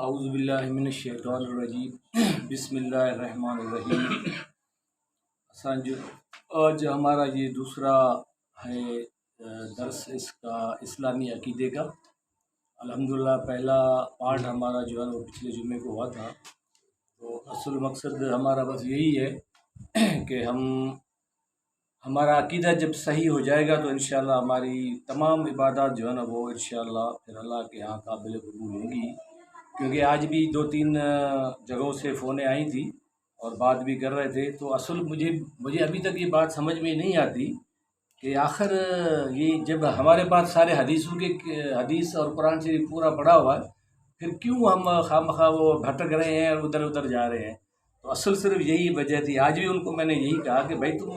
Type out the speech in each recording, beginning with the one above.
اعوذ باللہ من الشیطان الرجیم بسم اللہ الرحمن الرحیم۔ آج ہمارا یہ دوسرا ہے درس اس کا اسلامی عقیدے کا۔ الحمدللہ پہلا پارٹ ہمارا جو ہے وہ پچھلے جمعے کو ہوا تھا۔ تو اصل مقصد ہمارا بس یہی ہے کہ ہمارا عقیدہ جب صحیح ہو جائے گا تو انشاءاللہ ہماری تمام عبادات جو ہے نا وہ انشاءاللہ پھر اللہ کے ہاں قابل قبول ہوں گی۔ کیونکہ آج بھی 2-3 جگہوں سے فونیں آئی تھی اور بات بھی کر رہے تھے، تو اصل مجھے ابھی تک یہ بات سمجھ میں نہیں آتی کہ آخر یہ جب ہمارے پاس سارے حدیث اور قرآن سے پورا پڑھا ہوا ہے، پھر کیوں ہم خواہ وہ بھٹک رہے ہیں اور ادھر ادھر جا رہے ہیں؟ تو اصل صرف یہی وجہ تھی۔ آج بھی ان کو میں نے یہی کہا کہ بھائی تم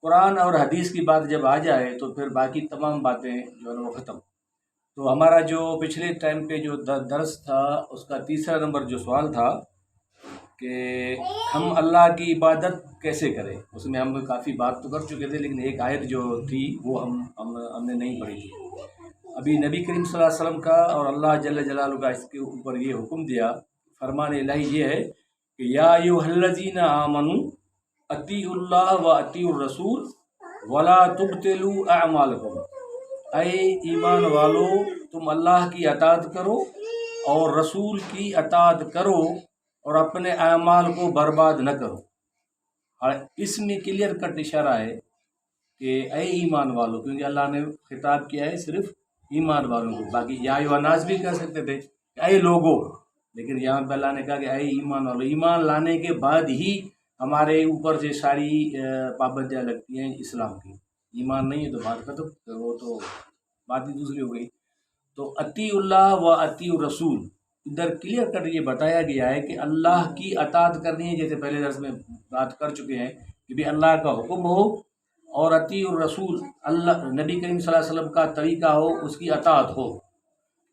قرآن اور حدیث کی بات جب آ جائے تو پھر باقی تمام باتیں جو ہے وہ ختم۔ تو ہمارا جو پچھلے ٹائم پہ جو درس تھا اس کا تیسرا نمبر جو سوال تھا کہ ہم اللہ کی عبادت کیسے کریں، اس میں ہم کافی بات تو کر چکے تھے، لیکن ایک آیت جو تھی وہ ہم نے نہیں پڑھی تھی۔ ابھی نبی کریم صلی اللہ علیہ وسلم کا اور اللہ جل جلالہ کا اس کے اوپر یہ حکم دیا، فرمان الہی یہ ہے کہ یا ایھا الذین آمنوا اطیعوا اللہ و اطیعوا الرسول ولا تبطلوا اعمالکم۔ اے ایمان والو، تم اللہ کی اطاعت کرو اور رسول کی اطاعت کرو اور اپنے اعمال کو برباد نہ کرو۔ اور اس میں کلیئر کٹ اشارہ ہے کہ اے ایمان والو، کیونکہ اللہ نے خطاب کیا ہے صرف ایمان والوں کو، باقی یا ایھا الناس بھی کہہ سکتے تھے کہ اے لوگو، لیکن یہاں پہ اللہ نے کہا کہ اے ایمان والو۔ ایمان لانے کے بعد ہی ہمارے اوپر سے ساری پابندیاں لگتی ہیں اسلام کی۔ ایمان نہیں ہے تو بات ختم، وہ تو بات ہی دوسری ہو گئی۔ تو اطیع اللہ و اطیع الرسول، ادھر کلیئر کٹ یہ بتایا گیا ہے کہ اللہ کی اطاعت کرنی ہے، جیسے پہلے درس میں بات کر چکے ہیں کہ بھی اللہ کا حکم ہو، اور اطیع الرسول، اللہ نبی کریم صلی اللہ علیہ وسلم کا طریقہ ہو، اس کی اطاعت ہو۔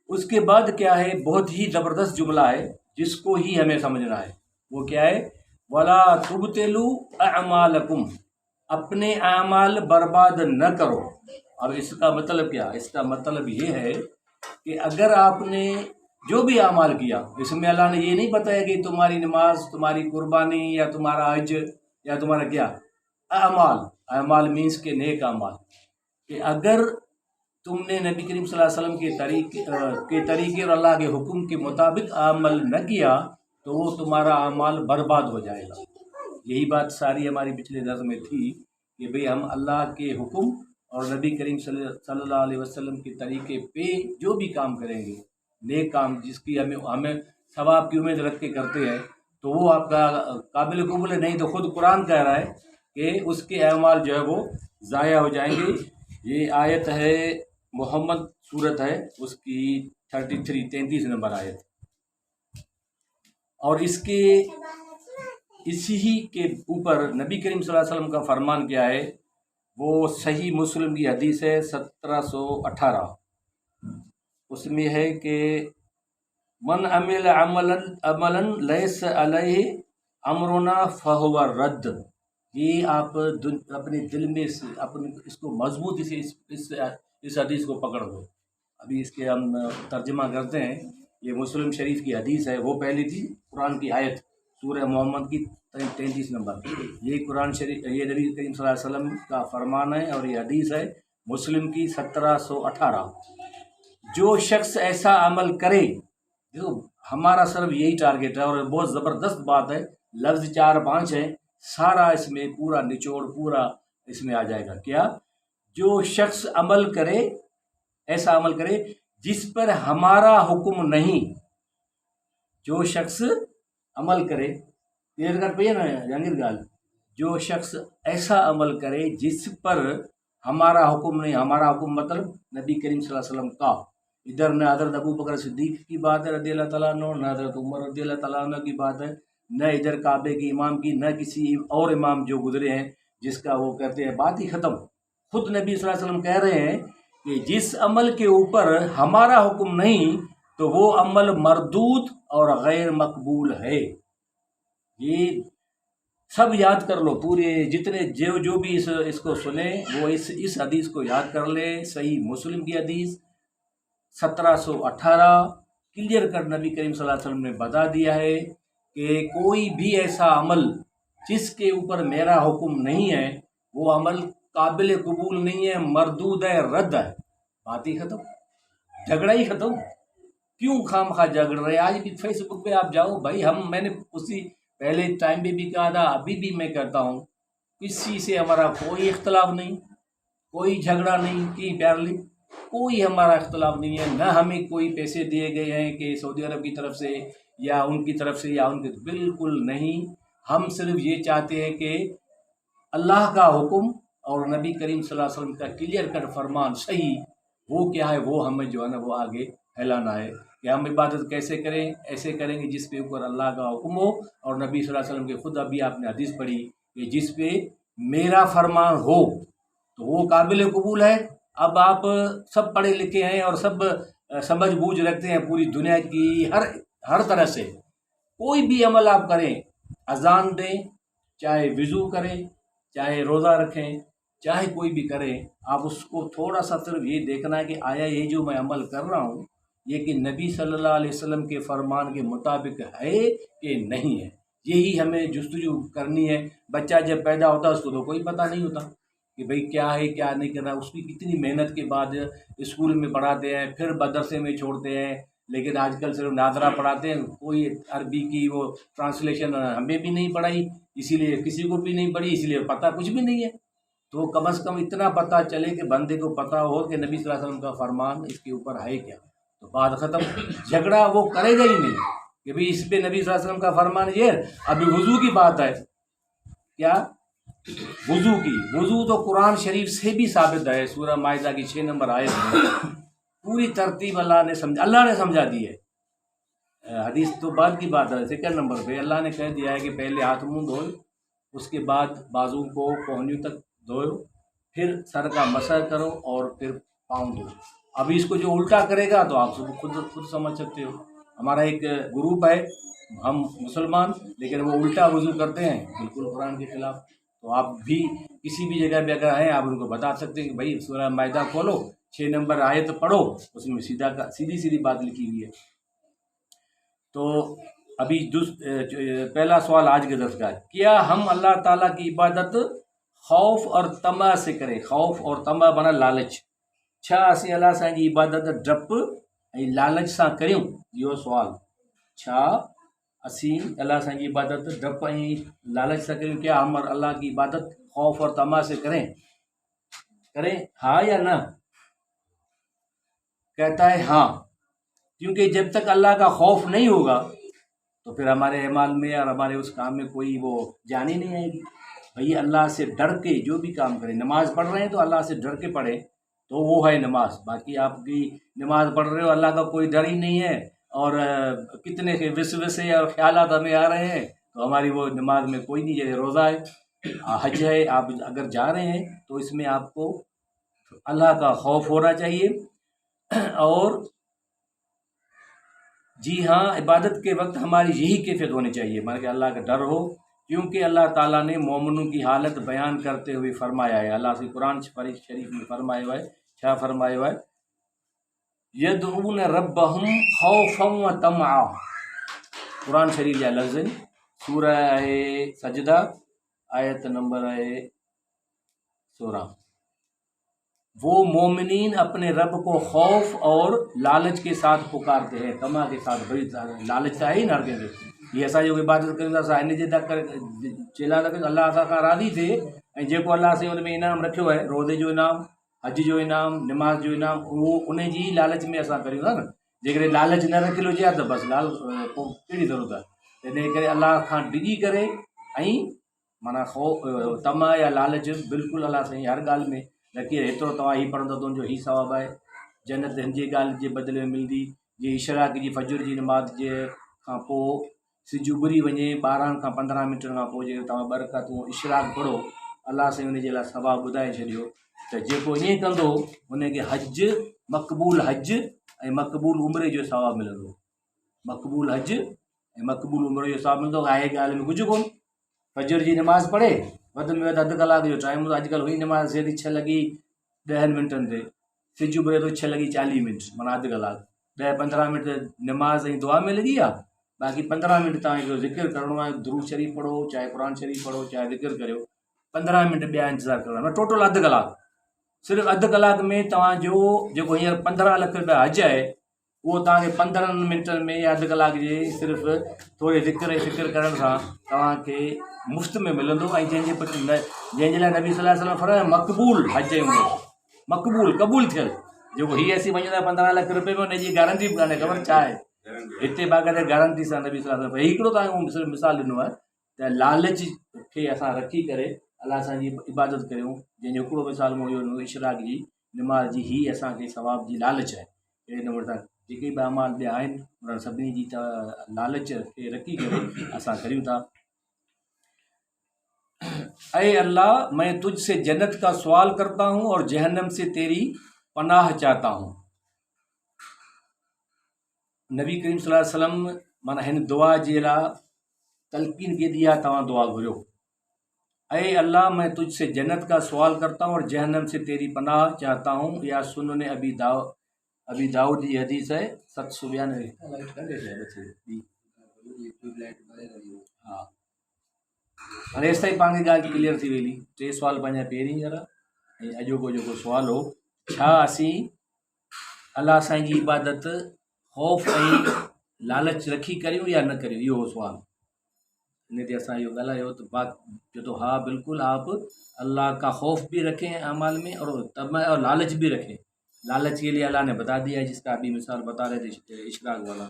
اس کے بعد کیا ہے، بہت ہی زبردست جملہ ہے جس کو ہی ہمیں سمجھنا ہے، وہ کیا ہے، وَلَا تُبْطِلُوا أَعْمَالَكُمْ، اپنے اعمال برباد نہ کرو۔ اب اس کا مطلب کیا؟ اس کا مطلب یہ ہے کہ اگر آپ نے جو بھی اعمال کیا، اس میں اللہ نے یہ نہیں بتایا کہ تمہاری نماز، تمہاری قربانی یا تمہارا حج یا تمہارا کیا، اعمال مینس کے نیک اعمال، کہ اگر تم نے نبی کریم صلی اللہ علیہ وسلم کے طریقے اور اللہ کے حکم کے مطابق عمل نہ کیا تو وہ تمہارا اعمال برباد ہو جائے گا۔ یہی بات ساری ہماری پچھلے درس میں تھی کہ بھئی ہم اللہ کے حکم اور نبی کریم صلی اللہ علیہ وسلم کے طریقے پہ جو بھی کام کریں گے، نیک کام جس کی ہمیں ثواب کی امید رکھ کے کرتے ہیں، تو وہ آپ کا قابل قبول ہے۔ نہیں تو خود قرآن کہہ رہا ہے کہ اس کے اعمال جو ہے وہ ضائع ہو جائیں گے۔ یہ آیت ہے محمد سورت ہے، اس کی 33 نمبر آیت، اور اسی کے اوپر نبی کریم صلی اللہ علیہ وسلم کا فرمان کیا ہے، وہ صحیح مسلم کی حدیث ہے 1718۔ اس میں ہے کہ من عمل عملا لیس علیہ امرنا فہو رد۔ یہ آپ اپنے دل میں اس کو مضبوطی سے اس حدیث کو پکڑ دو۔ ابھی اس کے ہم ترجمہ کرتے ہیں۔ یہ مسلم شریف کی حدیث ہے، وہ پہلی تھی قرآن کی آیت سورہ محمد کی 33 نمبر۔ یہ قرآن شریف، یہ نبی کریم صلی اللہ علیہ وسلم کا فرمان ہے اور یہ حدیث ہے مسلم کی 1718۔ جو شخص ایسا عمل کرے، دیکھو ہمارا صرف یہی ٹارگیٹ ہے، اور بہت زبردست بات ہے، لفظ 4-5 ہے، سارا اس میں پورا نچوڑ پورا اس میں آ جائے گا۔ کیا؟ جو شخص عمل کرے، ایسا عمل کرے جس پر ہمارا حکم نہیں۔ جو شخص عمل کرے، یہ کر پہ نا جہانگیر گال، جو شخص ایسا عمل کرے جس پر ہمارا حکم نہیں۔ ہمارا حکم مطلب نبی کریم صلی اللہ علیہ وسلم کا۔ ادھر نہ حضرت ابو بکر صدیق کی بات ہے رضی اللہ تعالیٰ عنہ، نہ حضرت عمر رضی اللہ تعالیٰ عنہ کی بات ہے، نہ ادھر کعبے کے امام کی، نہ کسی اور امام جو گزرے ہیں جس کا وہ کہتے ہیں، بات ہی ختم۔ خود نبی صلی اللہ علیہ وسلم کہہ رہے ہیں کہ جس عمل کے اوپر ہمارا حکم نہیں تو وہ عمل مردود اور غیر مقبول ہے۔ یہ سب یاد کر لو، پورے جتنے جو بھی اس کو سنیں وہ اس حدیث کو یاد کر لے۔ صحیح مسلم کی حدیث 1718 क्लियर कर नबी करीम सल्लल्लाहु अलैहि वसल्लम ने बता दिया है कि कोई भी ऐसा अमल जिसके ऊपर मेरा हुक्म नहीं है वो अमल काबिल कबूल नहीं है, मरदूद है, रद्द है। बात ही ख़त्म, झगड़ा ही ख़त्म। क्यों खाम खा झगड़ रहे? आज भी फेसबुक पे आप जाओ भाई, मैंने उसी पहले टाइम पे भी कहा था, अभी भी मैं कहता हूँ, किसी से हमारा कोई इख्तलाफ नहीं, कोई झगड़ा नहीं कि प्यारली, कोई हमारा इख्तलाफ नहीं है। न हमें कोई पैसे दिए गए हैं कि सऊदी अरब की तरफ से या उनकी तरफ से या उनके, बिल्कुल नहीं। हम सिर्फ ये चाहते हैं कि अल्लाह का हुक्म और नबी करीम सल्लल्लाहु अलैहि वसल्लम का क्लियर कट फरमान सही वो क्या है, वो हमें जो है ना वो आगे फैलाना है कि हम इबादत कैसे करें। ऐसे करेंगे जिस पे ऊपर अल्लाह का हुक्म हो और नबी सल्लल्लाहु अलैहि वसल्लम के खुद अभी आपने हदीस पढ़ी कि जिस पे मेरा फरमान हो तो वो काबिल कबूल है। अब आप सब पढ़े लिखे हैं और सब समझ बूझ रखते हैं पूरी दुनिया की हर तरह से। कोई भी अमल आप करें, अजान दें, चाहे वज़ू करें, चाहे रोज़ा रखें, चाहे कोई भी करें, आप उसको थोड़ा सा सिर्फ ये देखना है कि आया ये जो मैं अमल कर रहा हूँ ये कि नबी सल्लल्लाहु अलैहि वसल्लम के फरमान के मुताबिक है कि नहीं है। यही हमें जुस्तजू करनी है। बच्चा जब पैदा होता है उसको तो कोई पता नहीं होता कि भाई क्या है क्या नहीं करना। उसकी कितनी मेहनत के बाद स्कूल में पढ़ाते हैं, फिर मदरसे में छोड़ते हैं, लेकिन आजकल सिर्फ नादरा पढ़ाते हैं। कोई अरबी की वो ट्रांसलेशन हमें भी नहीं पढ़ाई, इसीलिए किसी को भी नहीं पढ़ी, इसीलिए पता कुछ भी नहीं है। तो कम से कम इतना पता चले कि बंदे को पता हो कि नबी सल्लल्लाहु अलैहि वसल्लम का फरमान इसके ऊपर है क्या, तो बात ख़त्म। झगड़ा वो करेगा ही नहीं कि भाई इस पे नबी सल्लल्लाहु अलैहि वसल्लम का फरमान ये। अभी वज़ू की बात है, क्या वज़ू की, वज़ू तो कुरान शरीफ से भी साबित है। सूरह माइदा की 6 नंबर आयत में पूरी तरतीब अल्लाह ने समझा दी है। हदीस तो बाद की बात है। 2 नंबर पे अल्लाह ने कह दिया है कि पहले हाथ मुंह धोए, उसके बाद बाजू को कोहनियों तक धोए, फिर सर का मसह करो और फिर पाँव धो। अभी इसको जो उल्टा करेगा तो आप सब खुद समझ सकते हो। हमारा एक ग्रुप है, हम मुसलमान, लेकिन वो उल्टा वज़ू करते हैं, बिल्कुल कुरान के खिलाफ। तो आप भी किसी भी जगह पे अगर हैं आप उनको बता सकते हैं कि भाई सूरह माइदा खोलो, 6 नंबर आयत पढ़ो, उसमें सीधी बात लिखी हुई है। तो अभी पहला सवाल आज के दर्स का, क्या हम अल्लाह ताला की इबादत खौफ और तमा से करें? खौफ और तमा बना लालच। छा असीं अल्लाह सां जी इबादत डप ऐं लालच सां करियूं? इहो सवाल। छा असीं अल्लाह सां जी इबादत डप ऐं लालच सां करियूं? क्या हम अल्लाह की इबादत खौफ और तमा से करें? हाँ या ना? कहता है हाँ, क्योंकि जब तक अल्लाह का खौफ नहीं होगा तो फिर हमारे अमाल में और हमारे उस काम में कोई वो जान ही नहीं आएगी। भाई अल्लाह से डर के जो भी काम करें, नमाज पढ़ रहे हैं तो अल्लाह से डर के पढ़ें तो वो है नमाज। बाकी आपकी नमाज पढ़ रहे हो, अल्लाह का कोई डर ही नहीं है और कितने के विसवसे और ख्यालात हमें आ रहे हैं, तो हमारी वो नमाज में कोई नहीं। जैसे रोज़ा है, हज है, आप अगर जा रहे हैं तो इसमें आपको अल्लाह का खौफ होना चाहिए। और जी हाँ, इबादत के वक्त हमारी यही कैफियत होनी चाहिए, माना कि अल्लाह का डर हो, क्योंकि अल्लाह ताला ने मोमिनों की हालत बयान करते हुए फरमाया है। अल्लाह से कुरान शरीफ में फरमाया हुआ है, क्या फरमाया हुआ है? यदऊन रब्बहुम खौफन व तमआ। कुरान शरीफ या लफ्ज़ सूरह है सजदा आयत नंबर है 16। वो मोमिनीन अपने रब को खौफ और लालच के साथ पुकारते हैं, तमा के साथ। बड़ी लालच है ही ना के ये असां जो इबादत कयूं था असां इन जे तक चेला तक अल्लाह असां खां राज़ी थिए ऐं जेको अल्लाह से उन में इनाम रखियो आहे, रोज़े जो इनाम, हज जो इनाम, नमाज जो इनाम, उहो उन जी लालच में असां करियूं था न। जेकॾहिं लालच न रखियलु हुजे हा त बसि पोइ कहिड़ी ज़रूरत आहे। इन करे अल्लाह खां डिॼी करे ऐं माना तमा या लालच बिल्कुलु अल्लाह साईं हर ॻाल्हि में रखी। एतिरो तव्हां हीअ पढ़ंदो तुंहिंजो हीअ सवाबु आहे, जन्नत हिन जी ॻाल्हि जे बदिले में मिलंदी। जीअं इशराक जी फजर जी नमाज़ जे खां पोइ सिज उभरी वञे 12 खां 15 मिंटनि खां पोइ जे तव्हां 2 रकातूं इशराक पढ़ो, अल्लाह साईं उन जे लाइ सवाबु ॿुधाए छॾियो त जेको ईअं कंदो उनखे हज, मक़बूल हज ऐं मक़बूल उमिरि जो सवाबु मिलंदो। मक़बूल हज ऐं मक़बूल उमिरि जो सवाबु मिलंदो। आहे ॻाल्हि में कुझु कोन। फजर जी नमाज़ पढ़े, वधि में वधि अधु कलाक जो टाइम हूंदो। अॼुकल्ह हुई नमाज़ थिए थी 6 लॻी 10 मिंटनि ते, सिज उभरे थो 6 लॻी 40 मिंट, माना अधु कलाकु। 10-15 मिंट नमाज ऐं दुआ में लॻी विया, बाक़ी 15 मिंट तव्हांजो ज़िक्र करिणो आहे, दुरूद शरीफ़ पढ़ो, चाहे क़ुर शरीफ़ पढ़ो, चाहे ज़िक्र करियो, 15 मिंट ॿिया इंतज़ारु करिणो आहे, टोटल अधु कलाकु। सिर्फ़ु अधु कलाक में तव्हांजो जेको हींअर 15 लख रुपया हज आहे उहो तव्हांखे 15 मिंटनि में या अधु कलाक जे सिर्फ़ु थोरे ज़िक्र ऐं फ़िक्र करण सां तव्हांखे मुफ़्त में मिलंदो। ऐं जंहिंजे लाइ नबी सल्लल्लाहु अलैहि वसल्लम फरमायो मक़बूल हज ऐं उम्र, मक़बूल क़बूल थियल, जेको हीअ असीं वञूं था 15 लख रुपए में हुनजी गारंटी बि कान्हे, ख़बर छा आहे हिते बाक़ाइदा गारंटी सां नबी सल्लल्लाहु अलैहि वसल्लम हिकिड़ो तव्हांखे सिर्फ़ु मिसाल ॾिनो आहे त लालच खे असां रखी करे अलाह असांजी इबादत करियूं, जंहिंजो हिकिड़ो मिसाल मूं इहो इशराक जी नमाज़ जी, ही असांखे सवाब जी लालच आहे। अहिड़े नमूने सां जेके बि अमाल ॿिया आहिनि उन्हनि सभिनी जी त लालच खे रखी करे असां करियूं था। ऐ अल्लाह, मैं तुझसे जन्नत का सवाल करता हूँ और जहन्नम से तेरी पनाह चाहता हूँ। नबी करीम सल्लल्लाहु अलैहि वसल्लम माना हिन दुआ जे लाइ तलकीन के दिया, तव्हां दुआ घुरियो, ऐ अल्लाह मैं तुझसे जन्नत का सवाल करता हूँ और जहन्नम से तेरी पनाह चाहता हूँ। या सुनन अबी दाऊद जी हदीस है 792। हाँ, हाणे एसि ताईं पाण खे ॻाल्हि क्लियर थी वेंदी। 3 सुवाल पंहिंजा पहिरीं जरा ऐं अॼोको जेको सुवाल हो, छा असीं अलाह साईं जी इबादत ख़ौफ़ ऐं लालच रखी करियूं या न करियूं, इहो हो सुवाल। इन ते असां इहो ॻाल्हायो त जो तो हाँ बिल्कुल आप अल्लाह का खौफ भी रखें अमाल में और तमा और लालच भी रखें। लालच के लिए अल्लाह ने बता दिया है, जिसका अभी मिसाल बता रहे थे इशराक वाला।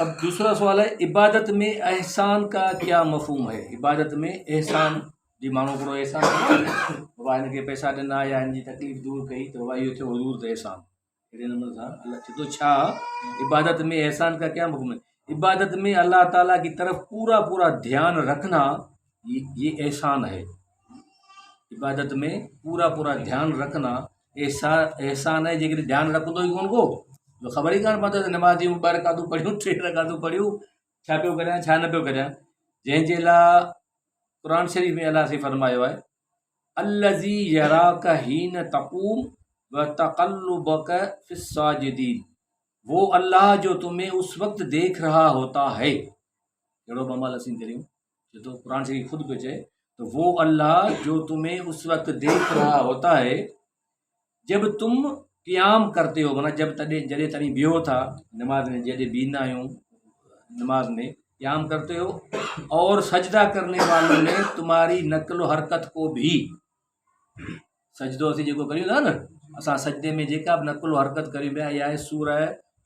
अब दूसरा सवाल है, इबादत में एहसान का क्या मफहूम है? इबादत में एहसान जी माण्हू हिकिड़ो एहसान बाबा हिनखे पैसा ॾिना या हिन जी तकलीफ़ दूर कई त बाबा इहो थियो हुज़ूर त एहसान। अहिड़े नमूने सां अल्लाह चए थो छा इबादत में एहसान का क्या मफहूम है? इबादत में अल्लाह ताला की तरफ पूरा पूरा ध्यान रखना ये एहसान है। इबादत में पूरा पूरा ध्यान रखना एहसान है। जेकॾहिं ध्यानु रखंदो ई कोन को जो ख़बर ई कान पवंदो त नमाज़ियूं 2 रकातूं पढ़ियूं 3 रकातूं पढ़ियूं, छा पियो करियां छा न पियो करियां। जंहिंजे लाइ क़ुर शरीफ़ में अल्लाह से फरमायो आहे, अल्लज़ी यराका हीन तक़ूम व तक़ल्लुबक फिस साजिदीन, वो अल्लाह जो तुम्हें उस वक्त देख रहा होता है। अहिड़ो बि अमल असीं करियूं, जो तो क़ुर शरीफ़ खुद पियो चए, तो वो अल्लाह जो तुम्हें उस वक्त देख रहा होता है जब तुम क़याम करते हो, माना जॾहिं तॾहिं बीहो था नमाज में, जॾहिं बीहंदा आहियूं नमाज में क़याम करते हो, और सजदा करने वालों ने तुम्हारी नक़ल हरकत को भी, सजदो असीं जेको करियूं था न, असां सजदे में जेका बि नक़ल हरकत करियूं पिया, इहा आहे सूरह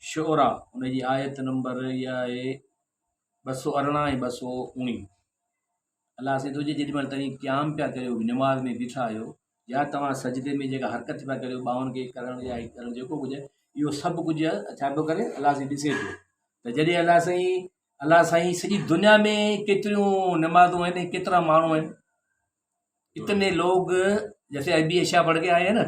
शुरा, उनजी आयत नंबर इहा आहे 218 ऐं 219। अल्लाह से तुझे जेॾीमहिल तव्हीं क़याम पिया करियो, नमाज में बीठा आहियो, या तव्हां सजदे में जेका हरकत पिया करियो, ॿाहुनि खे करण या करण जेको कुझु आहे, इहो सभु कुझु छा पियो करे अल्लाह से ॾिसे पियो। त जॾहिं अल्लाह साईं सॼी दुनिया में केतिरियूं नमाज़ूं आहिनि, केतिरा माण्हू आहिनि, इतने लोग जैसे अभी ऐशा पढ़ के आए हैं ना,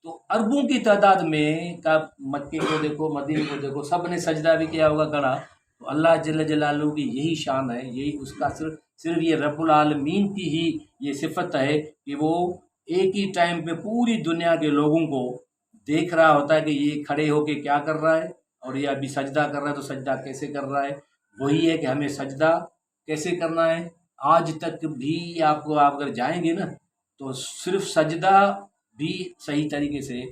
तो अरबों की तादाद में का मक्के को देखो मदीने को देखो, सब ने सजदा भी किया होगा खड़ा। तो अल्लाह जल्ल जलालू की यही शान है, यही उसका सिर्फ ये रब्बुल आलमीन की ही ये सिफत है कि वो एक ही टाइम पे पूरी दुनिया के लोगों को देख रहा होता है कि ये खड़े होके क्या कर रहा है, और ये अभी सजदा कर रहा है तो सजदा कैसे कर रहा है। वही है कि हमें सजदा कैसे करना है। आज तक भी आप अगर जाएंगे ना, तो सिर्फ सजदा भी सही तरीके से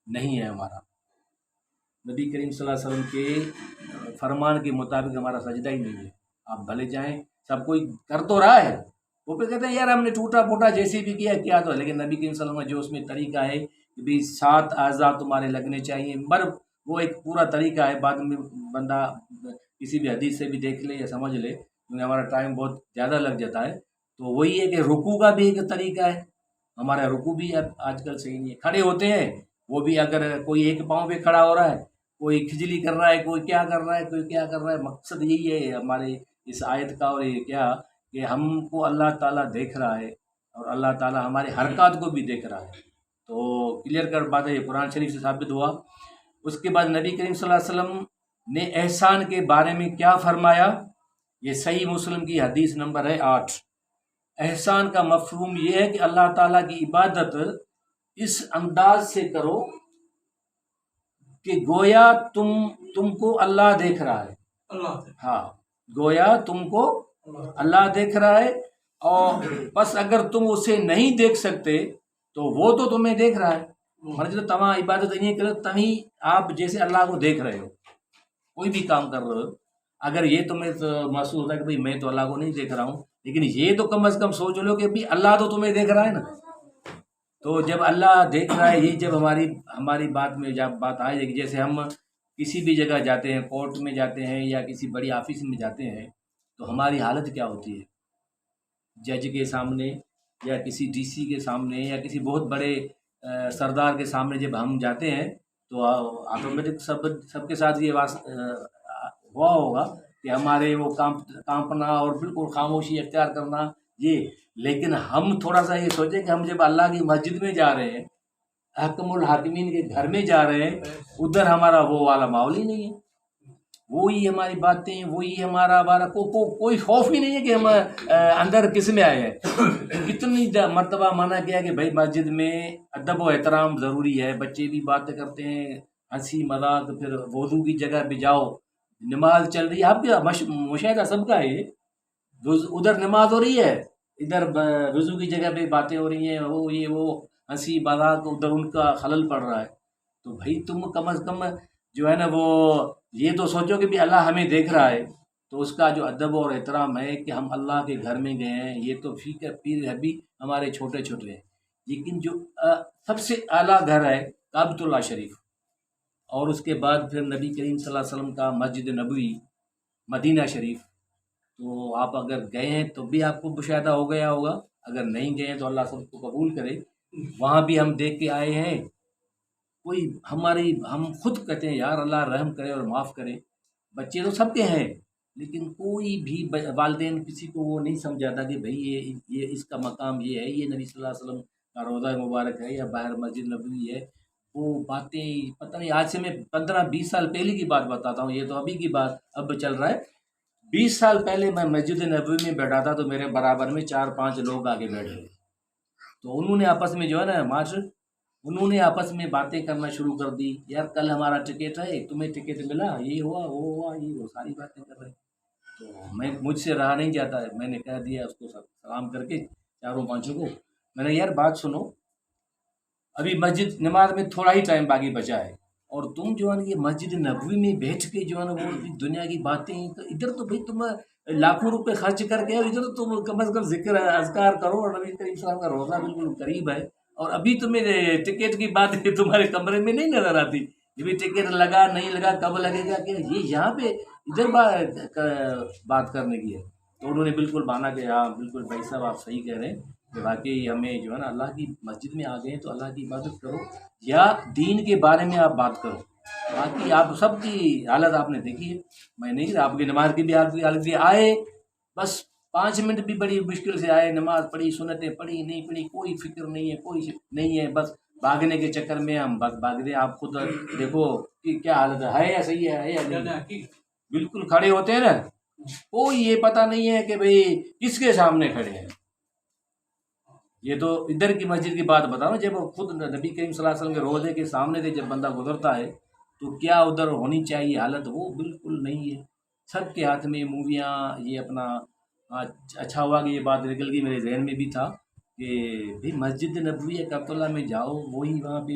नहीं है हमारा। नबी करीम सल्लल्लाहु अलैहि वसल्लम के फरमान के मुताबिक हमारा सजदा ही नहीं है। आप भले जाएं, सब कोई कर तो रहा है, वो पे कहते हैं यार हमने टूटा फूटा जैसे भी किया तो, लेकिन नबी करीम सल्लल्लाहु अलैहि वसल्लम का जो उसमें तरीका है कि भाई 7 आज़ा तुम्हारे लगने चाहिए, मगर वो एक पूरा तरीका है। बाद में बंदा किसी भी हदीस से भी देख ले या समझ ले, क्योंकि हमारा टाइम बहुत ज़्यादा लग जाता है। तो वही है कि रुकू का भी एक तरीका है, हमारा रुकू भी अब आजकल सही नहीं है। खड़े होते हैं वो भी, अगर कोई एक पाँव पे खड़ा हो रहा है, कोई खिजली कर रहा है, कोई क्या कर रहा है, कोई क्या कर रहा है। मकसद यही है हमारे इस आयत का, और ये क्या कि हमको अल्लाह ताला देख रहा है और अल्लाह ताला हमारे हरकत को भी देख रहा है। तो क्लियर कर बात है, ये कुरान शरीफ से साबित हुआ। उसके बाद नबी करीम सल्लल्लाहु अलैहि वसल्लम ने एहसान के बारे में क्या फरमाया, ये सही मुस्लिम की हदीस नंबर है 8। एहसान का मफहूम ये है कि अल्लाह ताला की इबादत इस अंदाज से करो کہ گویا تم کو اللہ دیکھ رہا ہے. ہاں، گویا تم کو اللہ دیکھ رہا ہے، اور بس اگر تم اسے نہیں دیکھ سکتے تو وہ تو تمہیں دیکھ رہا ہے. مرضی تمام عبادت نہیں کرو تبھی آپ جیسے اللہ کو دیکھ رہے ہو، کوئی بھی کام کر رہے ہو، اگر یہ تمہیں محسوس ہوتا ہے کہ بھئی میں تو اللہ کو نہیں دیکھ رہا ہوں، لیکن یہ تو کم از کم سوچ لو کہ بھی اللہ تو تمہیں دیکھ رہا ہے نا. تو جب اللہ دیکھ رہا ہے، یہ جب ہماری بات میں جب بات آئے کہ جیسے ہم کسی بھی جگہ جاتے ہیں، کورٹ میں جاتے ہیں یا کسی بڑی آفس میں جاتے ہیں، تو ہماری حالت کیا ہوتی ہے؟ جج کے سامنے یا کسی ڈی سی کے سامنے یا کسی بہت بڑے سردار کے سامنے جب ہم جاتے ہیں تو آٹومیٹک سب کے ساتھ یہ ہوا ہوگا کہ ہمارے وہ کانپنا اور بالکل خاموشی اختیار کرنا یہ. لیکن ہم تھوڑا سا یہ سوچیں کہ ہم جب اللہ کی مسجد میں جا رہے ہیں، حکم الحاکمین کے گھر میں جا رہے ہیں، ادھر ہمارا وہ والا ماحول ہی نہیں ہے، وہی ہماری باتیں، وہی ہمارا کوئی خوف ہی نہیں ہے کہ ہم اندر کس میں آئے ہیں. کتنی مرتبہ منع کیا کہ بھائی مسجد میں ادب و احترام ضروری ہے، بچے بھی باتیں کرتے ہیں، ہنسی مذاق، پھر وضو کی جگہ پہ جاؤ، نماز چل رہی ہے، آپ کا مشاہدہ سب کا ہے، ادھر نماز ہو رہی ہے، ادھر وضو کی جگہ پہ باتیں ہو رہی ہیں، وہ ہنسی مذاق، ادھر ان کا خلل پڑ رہا ہے. تو بھائی تم کم از کم جو ہے نا وہ یہ تو سوچو کہ بھی اللہ ہمیں دیکھ رہا ہے، تو اس کا جو ادب اور احترام ہے کہ ہم اللہ کے گھر میں گئے ہیں، یہ تو پیر ہے بھی ہمارے چھوٹے چھوٹے ہیں. لیکن جو سب سے اعلیٰ گھر ہے کعبۃ اللہ شریف، اور اس کے بعد پھر نبی کریم صلی اللہ علیہ وسلم کا مسجد نبوی مدینہ شریف. تو آپ اگر گئے ہیں تو بھی آپ کو مشاہدہ ہو گیا ہوگا، اگر نہیں گئے ہیں تو اللہ سب کو قبول کرے. وہاں بھی ہم دیکھ کے آئے ہیں، ہم خود کہتے ہیں یار اللہ رحم کرے اور معاف کرے. بچے تو سب کے ہیں، لیکن کوئی بھی والدین کسی کو وہ نہیں سمجھاتا کہ بھئی یہ اس کا مقام یہ ہے، یہ نبی صلی اللہ علیہ وسلم کا روضہ مبارک ہے یا باہر مسجد نبوی ہے. وہ باتیں پتہ نہیں، آج سے میں 15-20 سال پہلے کی بات بتاتا ہوں، یہ تو ابھی کی بات اب چل رہا ہے. 20 سال پہلے میں مسجد نبوی میں بیٹھا تھا تو میرے برابر میں 4-5 لوگ آگے بیٹھے تھے، تو انہوں نے آپس میں جو ہے نا انہوں نے آپس میں باتیں کرنا شروع کر دی. یار کل ہمارا ٹکٹ ہے، تمہیں ٹکٹ ملا، یہ ہوا وہ ہوا، یہ وہ ساری باتیں کر رہے. تو مجھ سے رہا نہیں جاتا ہے، میں نے کہہ دیا اس کو سلام کر کے 4-5 کو، میں نے یار بات سنو، ابھی مسجد نماز میں تھوڑا ہی ٹائم باقی بچا ہے، اور تم جو ہے نا یہ مسجد نبوی میں بیٹھ کے جو ہے نا وہ دنیا کی باتیں، ادھر تو بھائی تم لاکھوں روپے خرچ کر کے ادھر تو تم کم از کم ذکر اذکار کرو، اور نبی کریم صلی اللہ علیہ وسلم کا روزہ بالکل قریب ہے، اور ابھی تمہیں ٹکٹ کی بات تمہارے کمرے میں نہیں نظر آتی. یہ بھی ٹکٹ لگا نہیں لگا، کب لگے گا، کہ یہ یہاں پہ ادھر بات کرنے کی ہے. تو انہوں نے بالکل مانا کہ ہاں بالکل بھائی صاحب آپ صحیح کہہ رہے ہیں کہ واقعی ہمیں جو ہے نا اللہ کی مسجد میں آ گئے ہیں تو اللہ کی عبادت کرو یا دین کے بارے میں آپ بات کرو. باقی آپ سب کی حالت آپ نے دیکھی ہے، میں نہیں، آپ کی نماز کی بھی حالت بھی آئے، بس 5 منٹ بھی بڑی مشکل سے آئے، نماز پڑھی، سنتیں پڑھی نہیں پڑھی کوئی فکر نہیں ہے، کوئی نہیں ہے، بس بھاگنے کے چکر میں ہم بس بھاگ دیں. آپ خود دیکھو کہ کیا حالت ہے یا صحیح ہے یا نہیں. بالکل کھڑے ہوتے ہیں نا، کوئی یہ پتہ نہیں ہے کہ بھئی کس کے سامنے کھڑے ہیں. یہ تو ادھر کی مسجد کی بات بتاؤ، جب خود نبی کریم صلی اللہ علیہ وسلم کے روضے کے سامنے سے جب بندہ گزرتا ہے تو کیا ادھر ہونی چاہیے حالت، وہ بالکل نہیں ہے. سب کے ہاتھ میں موویاں، یہ اپنا اچھا ہوا کہ یہ بات نکل گئی، میرے ذہن میں بھی تھا کہ بھئی مسجد نبوی کعبۃ اللہ میں جاؤ، وہی وہاں پہ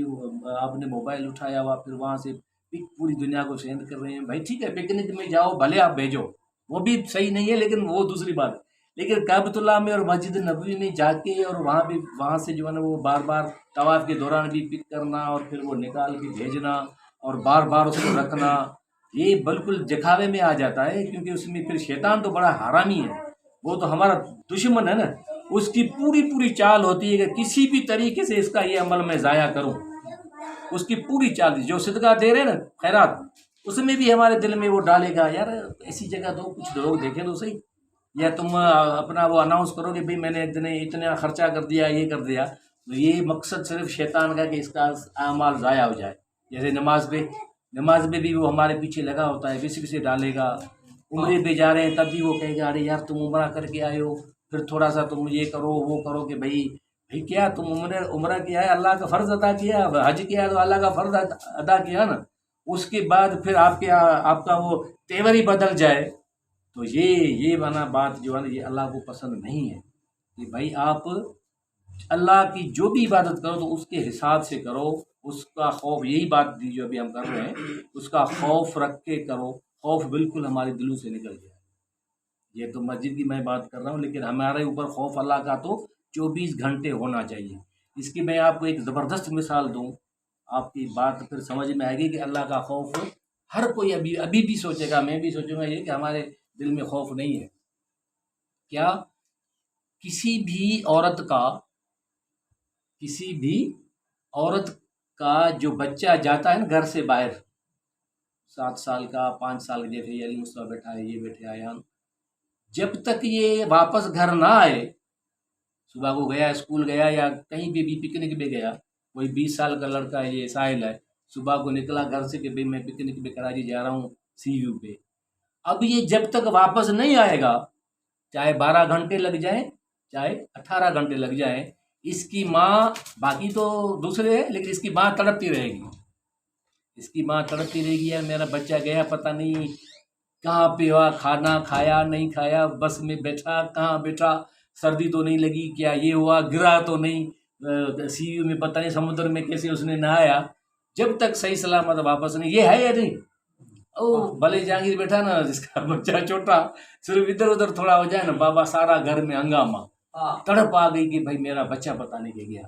آپ نے موبائل اٹھایا ہوا، پھر وہاں سے پوری دنیا کو سینڈ کر رہے ہیں. بھائی ٹھیک ہے پکنک میں جاؤ، بھلے آپ بھیجو، وہ بھی صحیح نہیں ہے، لیکن وہ دوسری بات ہے. لیکن کعبۃ اللہ میں اور مسجد نبوی میں جا کے اور وہاں سے جو ہے نا وہ بار بار طواف کے دوران بھی پک کرنا اور پھر وہ نکال کے بھیجنا اور بار بار اس کو رکھنا، یہ بالکل دکھاوے میں آ جاتا ہے. کیونکہ اس میں پھر شیطان تو بڑا حرامی ہے، وہ تو ہمارا دشمن ہے نا، اس کی پوری چال ہوتی ہے کہ کسی بھی طریقے سے اس کا یہ عمل میں ضائع کروں. اس کی پوری چال، جو صدقہ دے رہے ہیں نا خیرات، اس میں بھی ہمارے دل میں وہ ڈالے گا یار ایسی جگہ دو، کچھ لوگ دیکھیں تو صحیح، یا تم اپنا وہ اناؤنس کرو کہ بھئی میں نے اتنا خرچہ کر دیا، یہ کر دیا. تو یہ مقصد صرف شیطان کا کہ اس کا اعمال ضائع ہو جائے. جیسے نماز میں بھی وہ ہمارے پیچھے لگا ہوتا ہے، کسی ڈالے گا. عمرے پہ جا رہے ہیں تب بھی وہ کہے گا ارے یار تم عمرہ کر کے آئے ہو، پھر تھوڑا سا تم یہ کرو وہ کرو، کہ بھئی کیا تم عمرہ کیا ہے، اللہ کا فرض ادا کیا، حج کیا تو اللہ کا فرض ادا کیا نا. اس کے بعد پھر آپ کا وہ تیور ہی بدل جائے، تو یہ بنا بات جو ہے نا یہ اللہ کو پسند نہیں ہے کہ بھائی آپ اللہ کی جو بھی عبادت کرو تو اس کے حساب سے کرو، اس کا خوف، یہی بات دی جو ابھی ہم کر رہے ہیں، اس کا خوف رکھ کے کرو، خوف بالکل ہمارے دلوں سے نکل جائے۔ یہ تو مسجد کی میں بات کر رہا ہوں، لیکن ہمارے اوپر خوف اللہ کا تو 24 گھنٹے ہونا چاہیے۔ اس کی میں آپ کو ایک زبردست مثال دوں، آپ کی بات پھر سمجھ میں آئے گی کہ اللہ کا خوف ہر کوئی ابھی بھی سوچے گا، میں بھی سوچوں گا یہ کہ ہمارے دل میں خوف نہیں ہے۔ کیا کسی بھی عورت کا جو بچہ جاتا ہے نا گھر سے باہر، 7 سال کا، 5 سال کا، جیسے علی مصطفیٰ بیٹھا ہے، یہ بیٹھے آیان، جب تک یہ واپس گھر نہ آئے، صبح کو گیا اسکول گیا یا کہیں بھی پکنک پہ گیا، کوئی 20 سال کا لڑکا ہے، یہ ساحل ہے، صبح کو نکلا گھر سے کہ بھئی میں پکنک پہ کراچی جا رہا ہوں CU پہ، اب یہ جب تک واپس نہیں آئے گا، چاہے 12 گھنٹے لگ جائیں، چاہے 18 گھنٹے لگ جائیں، اس کی ماں، باقی تو دوسرے ہے لیکن اس کی ماں تڑپتی رہے گی، اس کی ماں تڑپتی رہے گی، یار میرا بچہ گیا پتہ نہیں کہاں پہ ہوا، کھانا کھایا نہیں کھایا، بس میں بیٹھا کہاں بیٹھا، سردی تو نہیں لگی کیا، یہ ہوا گرا تو نہیں، CU میں پتہ نہیں سمندر میں کیسے اس نے نہایا، جب تک صحیح سلامت واپس نہیں، یہ ہے یا نہیں؟ او بھلے جہانگیر بیٹھا نا جس کا بچہ چھوٹا، صرف ادھر ادھر تھوڑا ہو جائے نا، بابا سارا گھر میں ہنگامہ، تڑپ آ گئی کہ بھائی میرا بچہ پتہ نہیں کہ گیا۔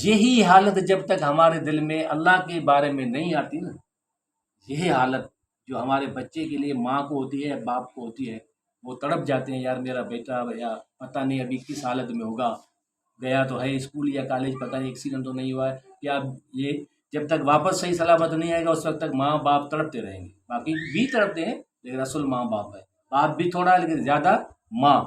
یہی حالت جب تک ہمارے دل میں اللہ کے بارے میں نہیں آتی نا، یہی حالت جو ہمارے بچے کے لیے ماں کو ہوتی ہے، باپ کو ہوتی ہے، وہ تڑپ جاتے ہیں، یار میرا بیٹا یا پتہ نہیں ابھی کس حالت میں ہوگا، گیا تو ہے اسکول یا کالج، پتہ نہیں ایکسیڈنٹ تو نہیں ہوا ہے کیا، یہ جب تک واپس صحیح سلامت نہیں آئے گا اس وقت تک ماں باپ تڑپتے رہیں گے، باقی بھی تڑپتے ہیں لیکن اصل ماں باپ ہے، باپ بھی تھوڑا ہے لیکن زیادہ ماں۔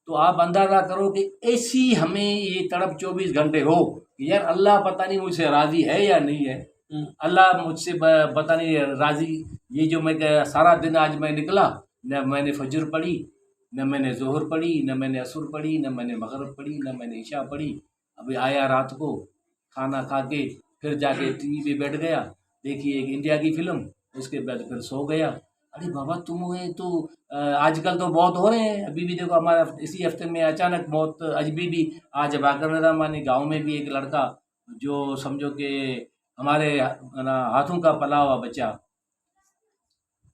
تو آپ اندازہ کرو کہ ایسی ہمیں یہ تڑپ 24 گھنٹے ہو کہ یار اللہ پتہ نہیں مجھ سے راضی ہے یا نہیں ہے، اللہ مجھ سے پتہ نہیں راضی، یہ جو میں سارا دن آج میں نکلا، نہ میں نے فجر پڑھی، نہ میں نے ظہر پڑھی، نہ میں نے عصر پڑھی، نہ میں نے مغرب پڑھی، نہ میں نے عشاء پڑھی، ابھی آیا رات کو کھانا کھا کے پھر جا کے TV پہ بیٹھ گیا، دیکھیے ایک انڈیا کی فلم، اس کے بعد پھر سو گیا۔ ارے بابا تمہیں تو آج کل تو بہت ہو رہے ہیں، ابھی بھی دیکھو ہمارا اسی ہفتے میں اچانک بہت عجبی بھی، آج باقر رحمانی گاؤں میں بھی ایک لڑکا جو سمجھو کہ ہمارے ہاتھوں کا پلا ہوا بچہ،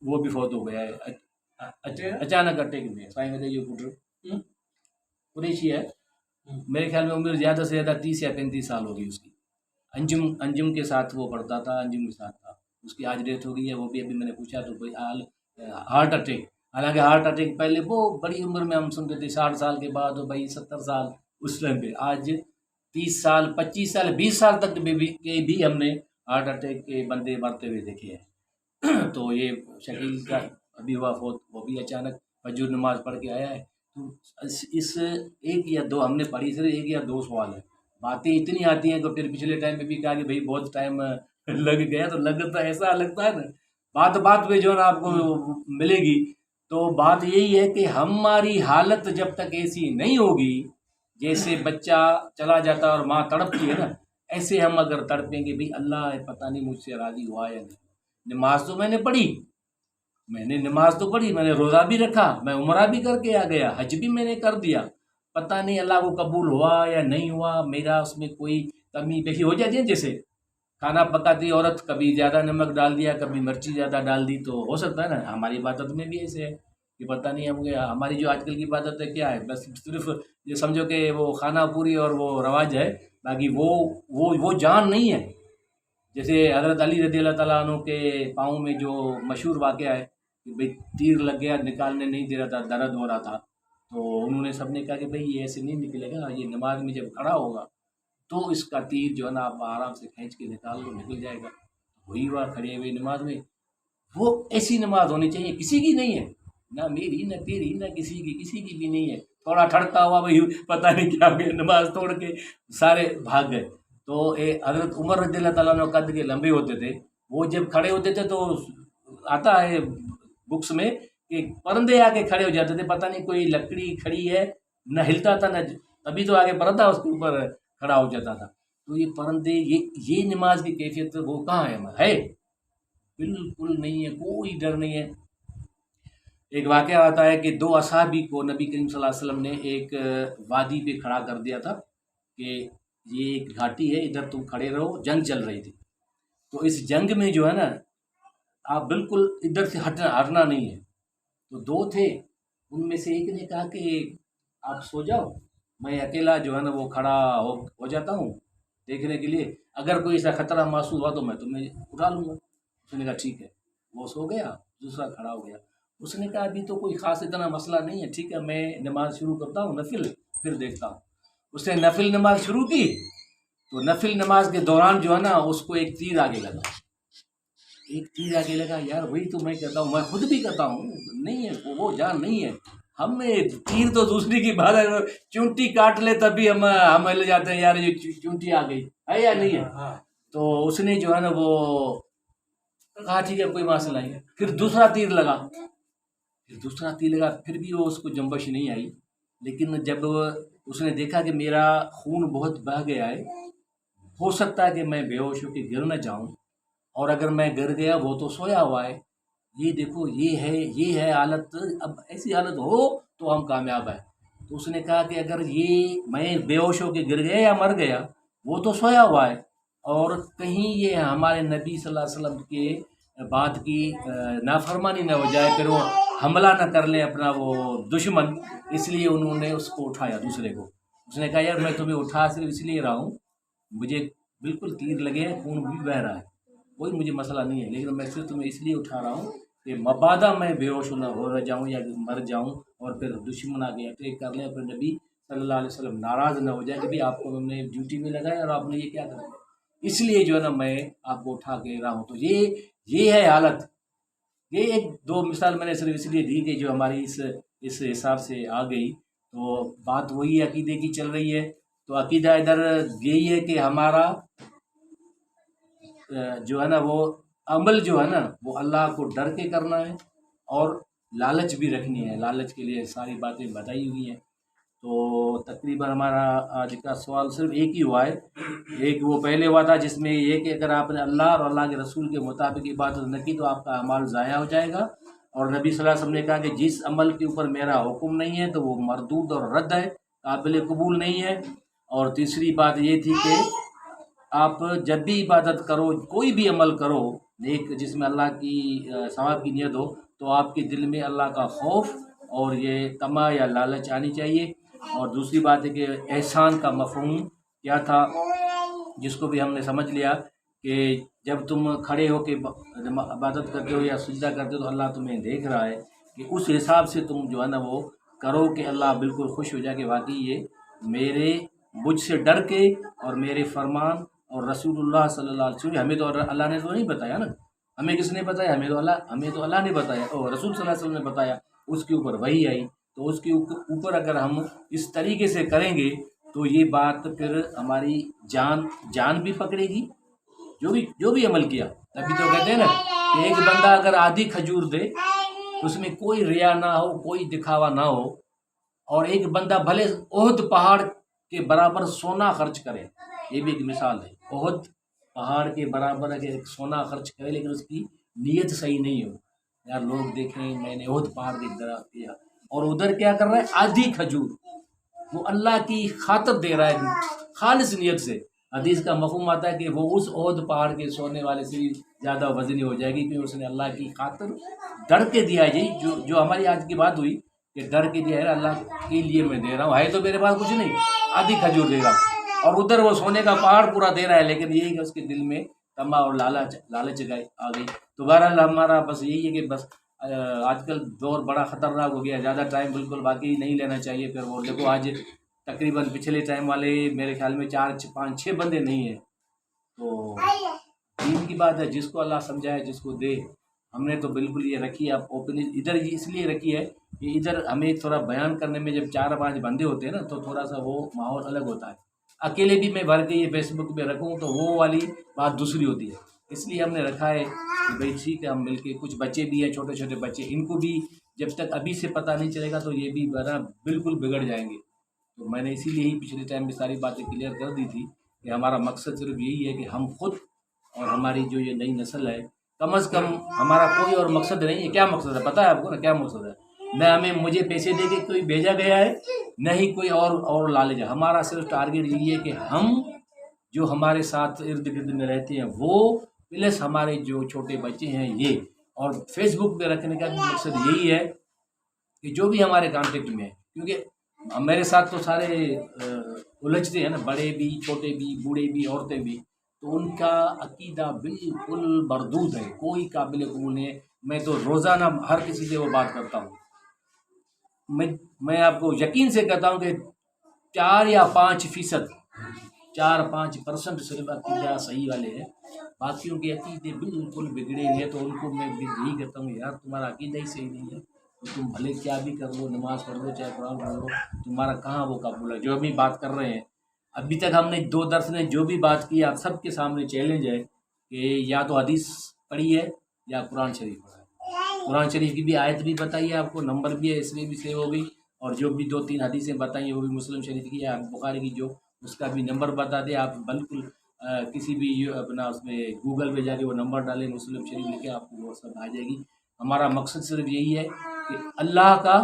وہ بھی فوت ہو گیا ہے اچانک اٹیک میں، قریشی ہے، میرے خیال میں عمر زیادہ سے زیادہ 30 یا 35 سال ہوگی اس کی، انجم کے ساتھ وہ پڑھتا تھا، انجم کے ساتھ تھا، اس کی آج ڈیتھ ہو گئی ہے، وہ بھی ابھی میں نے پوچھا تو کوئی ہارٹ اٹیک، حالانکہ ہارٹ اٹیک پہلے وہ بڑی عمر میں ہم سنتے تھے 60 سال کے بعد ہو بھائی، 70 سال اس ٹائم پہ، آج 30 سال 25 سال 20 سال تک بھی ہم نے ہارٹ اٹیک کے بندے مرتے ہوئے دیکھے ہیں۔ تو یہ شکیل کا ابھی ہوا فوت، وہ بھی اچانک فجر نماز پڑھ کے آیا ہے۔ تو اس ایک یا دو ہم نے پڑھی، صرف 1 یا 2 سوال ہے، باتیں اتنی آتی ہیں کہ پھر پچھلے ٹائم میں بھی کہا کہ بھائی بہت ٹائم لگ گیا، تو لگتا ایسا لگتا ہے نا، بات پہ جو ہے نا آپ کو ملے گی، تو بات یہی ہے کہ ہماری حالت جب تک ایسی نہیں ہوگی، جیسے بچہ چلا جاتا اور ماں تڑپتی ہے نا، ایسے ہم اگر تڑپیں گے بھئی اللہ پتہ نہیں مجھ سے راضی ہوا یا نہیں، نماز تو میں نے پڑھی، میں نے روزہ بھی رکھا، میں عمرہ بھی کر کے آ گیا، حج بھی میں نے کر دیا، پتہ نہیں اللہ کو قبول ہوا یا نہیں ہوا، میرا اس میں کوئی کمی بیشی ہو جاتی ہے، جیسے کھانا پکاتی عورت کبھی زیادہ نمک ڈال دیا، کبھی مرچی زیادہ ڈال دی، تو ہو سکتا ہے نا، ہماری عبادت میں بھی ایسے ہے کہ پتہ نہیں ہماری جو آج کل کی عبادت ہے کیا ہے، بس صرف یہ سمجھو کہ وہ کھانا پوری اور وہ رواج ہے، باقی وہ جان نہیں ہے۔ جیسے حضرت علی رضی اللہ تعالیٰ عنہ کے پاؤں میں جو مشہور واقعہ ہے کہ بھئی تیر لگ گیا، نکالنے نہیں دے رہا تھا، درد ہو رہا تھا، تو انہوں نے سب نے کہا کہ بھئی یہ ایسے نہیں نکلے گا، یہ نماز میں جب کھڑا ہوگا تو اس کا تیر جو ہے نا آپ آرام سے کھینچ کے نکال لو، نکل جائے گا۔ وہی ہوا کھڑے ہوئے نماز میں، وہ ایسی نماز ہونی چاہیے، کسی کی نہیں ہے، نہ میری نہ تیری نہ کسی کی بھی نہیں ہے، تھوڑا ٹھڑکا ہوا بھائی پتہ نہیں کیا ہو گیا، نماز توڑ کے سارے بھاگ گئے۔ تو حضرت عمر رضی اللہ تعالیٰ عنہ قد کے لمبے ہوتے تھے، وہ جب کھڑے ہوتے تھے تو آتا ہے بکس میں کہ پرندے آ کے کھڑے ہو جاتے تھے، پتہ نہیں کوئی لکڑی کھڑی ہے، نہ ہلتا تھا نہ، تبھی تو آگے پرندہ اس کے اوپر کھڑا ہو جاتا تھا۔ تو یہ پرندے، یہ نماز کی کیفیت وہ کہاں ہے؟ بالकुल नहीं है, कोई डर नहीं है. एक वाक़या आता है कि दो असहाबी को नबी करीम सल्लल्लाहु अलैहि वसल्लम ने एक वादी पे खड़ा कर दिया था कि ये एक घाटी है, इधर तुम खड़े रहो. जंग चल रही थी, तो इस जंग में जो है ना, आप बिल्कुल इधर से हटना नहीं है. तो दो थे, उनमें से एक ने कहा कि आप सो जाओ, मैं अकेला जो है ना वो खड़ा हो जाता हूँ देखने के लिए, अगर कोई ऐसा खतरा महसूस हुआ तो मैं तुम्हें उठा लूँगा. उसने कहा ठीक है. वो सो गया, दूसरा खड़ा हो गया. उसने कहा अभी तो कोई ख़ास इतना मसला नहीं है, ठीक है मैं नमाज़ शुरू करता हूँ नफिल, फिर देखता हूँ. उसने नफिल नमाज शुरू की, तो नफिल नमाज के दौरान जो है ना उसको एक तीर आगे लगा. एक तीर आगे लगा. यार वही तो मैं कहता हूँ, मैं खुद भी कहता हूँ, नहीं है वो जान नहीं है हमें. तीर तो दूसरी की बात है, चूंटी काट ले तभी हम ले जाते हैं यार ये चूंटी आ गई है या नहीं है. तो उसने जो है ना वो कहा ठीक है कोई मसला नहीं. फिर दूसरा तीर लगा, फिर भी वो उसको जंबश नहीं आई. लेकिन जब उसने देखा कि मेरा खून बहुत बह गया है, हो सकता है कि मैं बेहोश होकर गिर न जाऊं, और अगर मैं गिर गया वो तो सोया हुआ है, ये देखो ये है हालत. अब ऐसी हालत हो तो हम कामयाब है. तो उसने कहा कि अगर ये मैं बेहोश होकर गिर गया या मर गया, वो तो सोया हुआ है, और कहीं ये हमारे नबी सल्लल्लाहु अलैहि वसल्लम के बात की नाफरमानी न हो जाए, फिर वो हमला न कर ले अपना वो दुश्मन, इसलिए उन्होंने उसको उठाया दूसरे को. उसने कहा यार मैं तुम्हें उठा सिर्फ इसलिए रहा हूँ, मुझे बिल्कुल तीर लगे हैं, खून भी बह रहा है, कोई मुझे मसला नहीं है, लेकिन मैं सिर्फ तुम्हें इसलिए उठा रहा हूँ कि मबादा मैं बेहोश न हो रह जाऊँ या मर जाऊँ और फिर दुश्मन आगे अटैक कर ले, फिर नबी सल्लल्लाहु अलैहि वसल्लम नाराज़ न हो जाए कि भाई आपको उन्होंने ड्यूटी में लगाया और आपने ये क्या कर दिया, इसलिए जो है ना मैं आपको उठा के रहा हूँ. तो ये है हालत. ये एक दो मिसाल मैंने सिर्फ इसलिए दी कि जो हमारी इस हिसाब से आ गई. तो बात वही अकीदे की चल रही है. तो अकीदा इधर यही है कि हमारा जो है ना वो अमल जो है ना वो अल्लाह को डर के करना है, और लालच भी रखनी है. लालच के लिए सारी बातें बताई हुई हैं. तो तकरीबन हमारा आज का सवाल सिर्फ एक ही हुआ है. एक वो पहले हुआ था जिसमें ये कि अगर आपने अल्लाह और अल्लाह के रसूल के मुताबिक इबादत न की तो आपका अमाल ज़ाया हो जाएगा, और नबी सल्लल्लाहु अलैहि वसल्लम ने कहा कि जिस अमल के ऊपर मेरा हुक्म नहीं है तो वो मरदूद और रद्द है, काबिल कबूल नहीं है. और तीसरी बात ये थी कि आप जब भी इबादत करो, कोई भी अमल करो नेक जिसमें अल्लाह की सवाब की नियत हो, तो आपके दिल में अल्लाह का खौफ और ये तमा या लालच आनी चाहिए. और दूसरी बात है कि एहसान का मफ़हूम क्या था, जिसको भी हमने समझ लिया कि जब तुम खड़े हो के इबादत करते हो या सजदा करते हो तो अल्लाह तुम्हें देख रहा है, कि उस हिसाब से तुम जो है ना वो करो कि अल्लाह बिल्कुल खुश हो जाए कि वाकई ये मेरे मुझसे डर के और मेरे फरमान और रसूलुल्लाह सल्लल्लाहु अलैहि वसल्लम, हमें तो अल्लाह ने तो नहीं बताया ना, हमें किसने बताया, हमें तो अल्लाह ने बताया और रसूल सल्लल्लाहु अलैहि वसल्लम ने बताया, उसके ऊपर वही आई. तो उसके ऊपर अगर हम इस तरीके से करेंगे तो ये बात फिर हमारी जान भी पकड़ेगी, जो भी अमल किया. तभी तो कहते हैं ना कि एक बंदा अगर आधी खजूर दे तो उसमें कोई रिया ना हो, कोई दिखावा ना हो, और एक बंदा भले ओहद पहाड़ के बराबर सोना खर्च करे, ये भी एक मिसाल है. ओहद पहाड़ के बराबर अगर एक सोना खर्च करे लेकिन उसकी नीयत सही नहीं हो, यार लोग देखें मैंने ओहद पहाड़ की तरह किया, और उधर क्या कर रहा है आधी खजूर, वो अल्लाह की खातिर दे रहा है खालिस नीयत से. हदीस का मफहूम आता है कि वो उस ओहद पहाड़ के सोने वाले से भी ज़्यादा वजनी हो जाएगी, क्योंकि उसने अल्लाह की खातिर डर के दिया है. यही जो हमारी आज की बात हुई कि डर के दिया है, अल्लाह के लिए मैं दे रहा हूँ, है तो मेरे पास कुछ नहीं, आधी खजूर दे रहा हूँ, और उधर वो सोने का पहाड़ पूरा दे रहा है, लेकिन यही कि उसके दिल में तमा और लालच आ गई. तो बहरहाल हमारा बस यही है कि बस आजकल दौर बड़ा ख़तरनाक हो गया, ज़्यादा टाइम बिल्कुल बाकी नहीं लेना चाहिए. फिर वो देखो आज तकरीबन पिछले टाइम वाले मेरे ख्याल में 4 5 6 बंदे नहीं हैं. तो दीन की बात है, जिसको अल्लाह समझाए जिसको दे. हमने तो बिल्कुल ये रखी है, आप ओपन इधर इसलिए रखी है कि इधर हमें थोड़ा बयान करने में जब 4 5 बंदे होते हैं ना तो थोड़ा सा वो माहौल अलग होता है. अकेले भी मैं भर के ये फेसबुक पे रखूँ तो वो वाली बात दूसरी होती है, इसलिए हमने रखा है कि भाई ठीक है हम मिलके, कुछ बच्चे भी हैं छोटे छोटे बच्चे, इनको भी जब तक अभी से पता नहीं चलेगा तो ये भी बना बिल्कुल बिगड़ जाएंगे. तो मैंने इसीलिए ही पिछले टाइम में सारी बातें क्लियर कर दी थी कि हमारा मकसद सिर्फ यही है कि हम खुद और हमारी जो ये नई नस्ल है कम अज़ कम हमारा कोई और मकसद नहीं है। क्या मकसद है पता है आपको ना, क्या मकसद है? न हमें मुझे पैसे दे के कोई भेजा गया है, न ही कोई और लालच है। हमारा सिर्फ टारगेट यही है कि हम जो हमारे साथ इर्द गिर्द में रहते हैं वो, प्लस हमारे जो छोटे बच्चे हैं ये, और फेसबुक पे रखने का भी मकसद यही है कि जो भी हमारे कांटेक्ट में है, क्योंकि मेरे साथ तो सारे उलझते हैं ना, बड़े भी, छोटे भी, बूढ़े भी, औरतें भी, तो उनका अकीदा बिल्कुल मरदूद है, कोई काबिल कबूल नहीं है। मैं तो रोज़ाना हर किसी से वो बात करता हूँ। मैं मैं आपको यकीन से कहता हूँ कि 4 या 5% 4-5% सिर्फ अकीदा सही वाले हैं, बाकियों के अकीदे बिल्कुल बिगड़े हुए हैं। तो उनको मैं भी यही कहता हूँ, यार तुम्हारा अकीदा ही सही नहीं है तो तुम भले क्या भी कर लो, नमाज़ पढ़ लो, चाहे कुरान पढ़ लो, तुम्हारा कहाँ वो कबूल है। जो अभी बात कर रहे हैं, अभी तक हमने 2 दर्स ने जो भी बात की, आप सबके सामने चैलेंज है कि या तो हदीस पढ़ी है या कुरान शरीफ पढ़ा है। कुरान शरीफ की भी आयत भी बताई है आपको, नंबर भी है, इसमें भी सेव हो गई, और जो भी 2-3 हदीसें बताई हैं वो भी मुस्लिम शरीफ की या बुखारी की, जो उसका भी नंबर बता दे आप। बिल्कुल किसी भी अपना उसमें गूगल पे जाके वो नंबर डालें, मुस्लिम शरीफ लिखे, आपको वो सब आ जाएगी। हमारा मकसद सिर्फ यही है कि अल्लाह का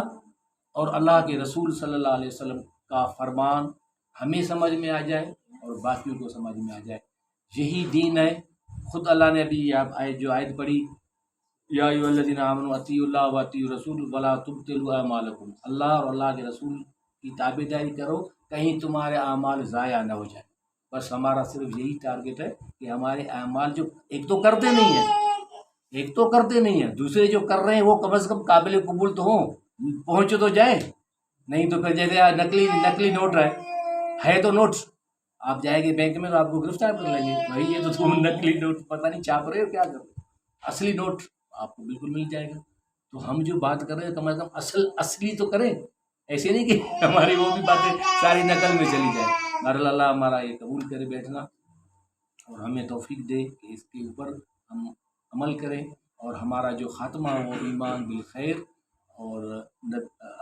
और अल्लाह के रसूल सल्लल्लाहु अलैहि वसल्लम का फरमान हमें समझ में आ जाए और बाकियों को समझ में आ जाए, यही दीन है। खुद अल्लाह ने अभी आप आयत जो आयत पढ़ी, या अय्युहल्लज़ीना आमनू अतीउल्लाह व अतीउर रसूल वला तुब्तिलू अमालकुम, अल्लाह और अल्लाह के रसूल की ताबेदारी करो, कहीं तुम्हारे अमाल ज़ाया न हो जाए। बस हमारा सिर्फ यही टारगेट है कि हमारे अमाल जो एक तो करते नहीं है, एक तो करते नहीं है, दूसरे जो कर रहे हैं वो कम से कम काबिल कबूल तो हो, पहुँच तो जाए। नहीं तो फिर जैसे नकली नकली नोट है तो नोट, आप जाएंगे बैंक में तो आपको गिरफ्तार कर लेंगे, भाई ये तो तुम नकली नोट पता नहीं छाप रहे हो क्या कर रहे हो, असली नोट आपको बिल्कुल मिल जाएगा। तो हम जो बात कर रहे हैं कम से कम असली तो करें, ऐसे नहीं कि हमारी वो भी बातें सारी नकल में चली जाए। बहरहाल अल्लाह हमारा ये कबूल करे बैठना, और हमें तौफीक दे कि इसके ऊपर हम अमल करें, और हमारा जो ख़ात्मा हो वो ईमान बिल खैर, और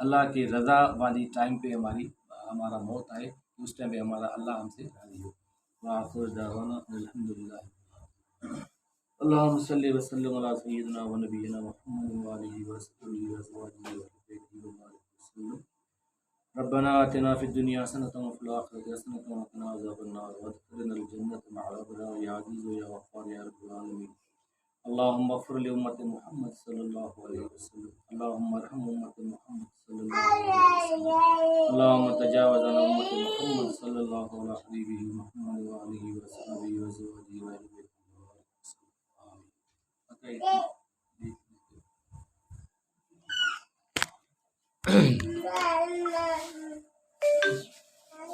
अल्लाह के रज़ा वाली टाइम पे हमारा मौत आए, उस टाइम पे हमारा अल्लाह हमसे राज़ी हो। व आखिर दावाना अल्हम्दुलिल्लाह। अल्लाहुम्मा सल्लि व सल्लिम अला सय्यिदिना व नबिय्यिना मुहम्मद व आलिहि व सह्बिहि व अज़वाजिहि व ज़ुर्रिय्यतिहि व बारिक वसल्लम। रब्बना आतिना फिद दुनिया हसनतन व फिल आखिरति हसनतन व क़िना अज़ाबन्नार वदखिलनल जन्नत मअल अबरार या अज़ीज़ या गफ़्फ़ार या रब्बल आलमीन। अल्लाहुम्मा इग़फ़िर लि उम्मति मुहम्मद सल्लल्लाहु अलैहि वसल्लम। अल्लाहुम्मा अर्हम उम्मति मुहम्मद सल्लल्लाहु अलैहि वसल्लम। अल्लाहुम्मा तजावज़ अन उम्मति मुहम्मद सल्लल्लाहु अला हबीबिही मुहम्मद व आलिहि व सह्बिही व अज़वाजिहि व अहलि बैतिही व बारिक वसल्लम। आमीन।